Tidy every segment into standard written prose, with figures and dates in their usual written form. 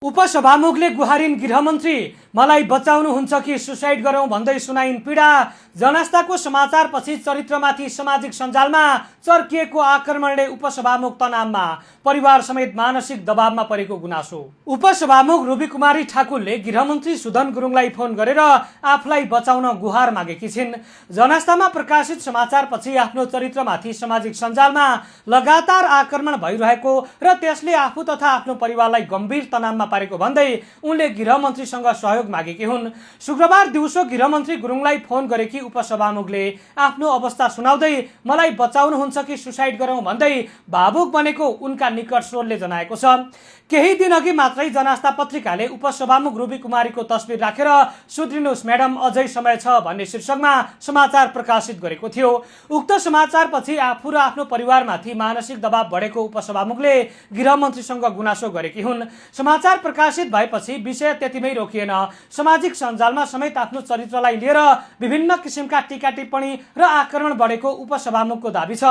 उपसभामुखले गुहारिन् गृहमन्त्री मलाई बचाउनुहुन्छ कि सुसाइड गरौं भन्दै सुनाइन् पीडा। जनआस्थाको समाचारपछि चरित्रमाथि सामाजिक सञ्जालमा चर्किएको आक्रमणले उपसभामुख तनावमा, परिवार समेत मानसिक दबावमा परेको गुनासो। उपसभामुख रुबी कुमारी ठाकुरले गृहमन्त्री सुदन गुरुङलाई फोन गरेर आफूलाई बचाउन गुहार मागेकी छिन्। जनआस्थामा प्रकाशित समाचारपछि आफ्नो चरित्रमाथि सामाजिक सञ्जालमा लगातार आक्रमण भइरहेको र त्यसले आफू तथा आफ्नो परिवारलाई गम्भीर तनावमा पारेको भन्दै उनले गृहमन्त्रीसँग सहयोग मागेकी हुन्। शुक्रबार दिउँसो गृहमन्त्री गुरुङलाई फोन गरेकी उपसभामुखले आफ्नो अवस्था सुनाउँदै मलाई बचाउनुहुन्छ कि सुसाइड गरौं भन्दै भावुक बनेको उनका निकट स्रोतले जनाएको छ। केही दिनअघि मात्रै जनआस्था पत्रिकाले उपसभामुख रुबी कुमारीको तस्बिर राखेर सुध्रिनुहोस् म्याडम अझै समय छ भन्ने शीर्षकमा समाचार प्रकाशित गरेको थियो। उक्त समाचारपछि आफू र आफ्नो परिवारमाथि मानसिक दबाव बढेको उपसभामुखले गृहमन्त्रीसँग गुनासो गरेकी हुन्। समाचार प्रकाशित भएपछि विषय त्यतिमै रोकिएन। सामाजिक सञ्जालमा समेत आफ्नो चरित्रलाई लिएर विभिन्न किसिमका टीका टिप्पणी र आक्रमण बढेको उपसभामुखको दाबी छ।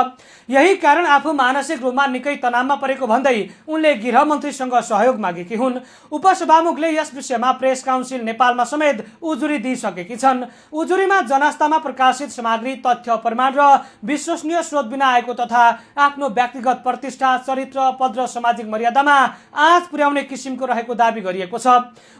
यही कारण आफू मानसिक रूपमा निकै तनावमा परेको भन्दै उनले गृहमन्त्रीसँग सहयोग मागेकी हुन्। उपसभामुखले यस विषयमा प्रेस काउन्सिल नेपालमा समेत उजुरी दिइसकेकी छन्। उजुरीमा जनआस्थामा प्रकाशित सामग्री तथ्य प्रमाण र विश्वसनीय स्रोत बिना आएको तथा आफ्नो व्यक्तिगत प्रतिष्ठा, चरित्र, पद र सामाजिक मर्यादामा आँच पुर्याउने किसिमको रहेको दाबी गरिएको छ।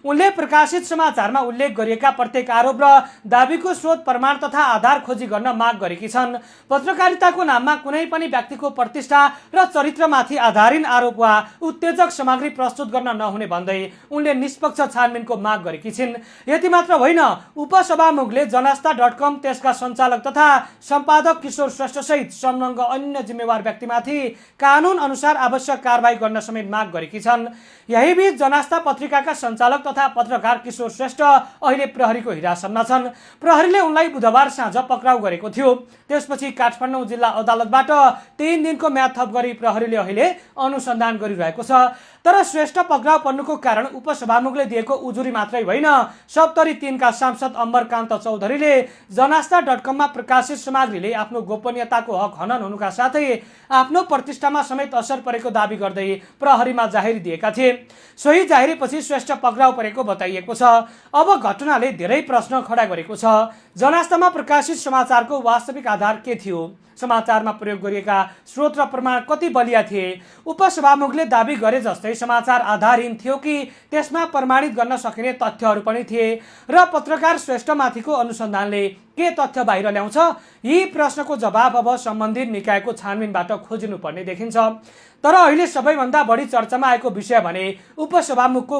उनले प्रकाशित समाचारमा उल्लेख गरिएका प्रत्येक आरोप र दाबीको स्रोत प्रमाण तथा आधार खोजी गर्न माग गरेकी छन्। पत्रकारिताको नाममा कुनै पनि व्यक्तिको प्रतिष्ठा र चरित्रमाथि आधारित आरोप वा उत्तेजक सामग्री प्रस्तुत गर्न नहुने भन्दै उनले निष्पक्ष छानबिनको माग गरेकी छिन्। यति मात्र होइन, उपसभामुखले जनआस्था.com त्यसका सञ्चालक तथा सम्पादक किशोर श्रेष्ठ सहित संलग्न अन्य जिम्मेवार व्यक्तिमाथि कानून अनुसार आवश्यक कारबाही गर्न समेत माग गरेकी छन्। यही बीच जनआस्था पत्रिकाका सञ्चालक तथा पत्रकार किशोर श्रेष्ठ अहिले प्रहरीको हिरासतमा छन्। प्रहरीले उनलाई बुधबार साँझ पक्राउ गरेको थियो। त्यसपछि काठमाडौँ जिल्ला अदालतबाट 3 दिनको म्याद थप गरी प्रहरीले अहिले अनुसन्धान गरिरहेको छ। तर श्रेष्ठ पक्राउ पर्नुको कारण उपसभामुखले दिएको उजुरी मात्रै होइन, सप्तरी 3 का सांसद अमरकान्त चौधरीले जनआस्था.com मा प्रकाशित सामग्रीले आफ्नो गोपनीयताको हक हनन हुनुका साथै आफ्नो प्रतिष्ठामा समेत असर परेको दाबी गर्दै प्रहरीमा जाहेरी दिएका थिए। सोही जाहेरीपछि श्रेष्ठ पक्राउ परेको बताइएको छ। अब घटनाले धेरै प्रश्न खडा गरेको छ। जनआस्थामा प्रकाशित समाचारको वास्तविक आधार के थियो? समाचारमा प्रयोग गरिएका स्रोत र प्रमाण कति बलिया थिए? उपसभामुखले दाबी गरे जस्तै समाचार आधारहीन थियो कि त्यसमा प्रमाणित गर्न सकिने तथ्यहरू पनि थिए र पत्रकार श्रेष्ठमाथिको अनुसन्धानले के तथ्य बाहिर ल्याउँछ? यी प्रश्नको जवाब अब सम्बन्धित निकायको छानबिनबाट खोजिनुपर्ने देखिन्छ। तर अहिले सबैभन्दा बढी चर्चामा आएको विषय भने उपसभामुखको